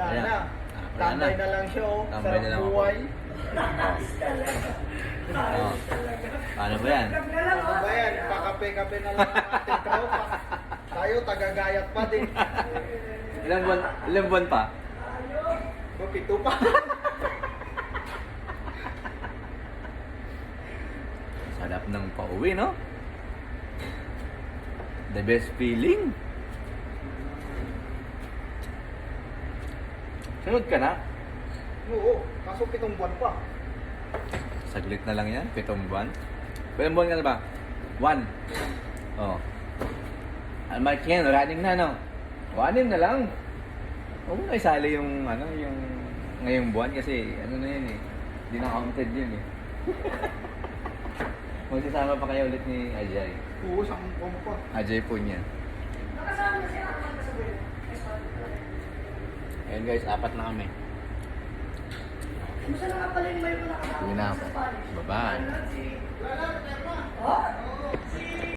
Wala Ayan. na. Wala Tambay na. na lang siya, oh. Tambay Sarap na lang ako. buhay. Oh. Paano ba yan? Ano ba yan? Pakape-kape na lang ang ating tropa. Tayo, tagagayat pa din. Ilang buwan pa? Pito pa. Sarap ng pauwi, no? The best feeling. Sunod ka na? Oo, kaso 7 buwan pa. Saglit na lang yan, 7 buwan. 7 buwan ka na ba? 1. Oh. Ang March ngayon, running na, no? 1 na lang. Huwag mo na isali yung, yung ngayong buwan kasi, na yun eh. Hindi na counted yun eh. Magsasama pa kayo ulit ni Ajay. Oo, isang buwan pa. Ajay po niya. Ayan guys, 4 na kami. Kumusta na nga pala yung may mga Uwi na ako. Bye-bye. Wala.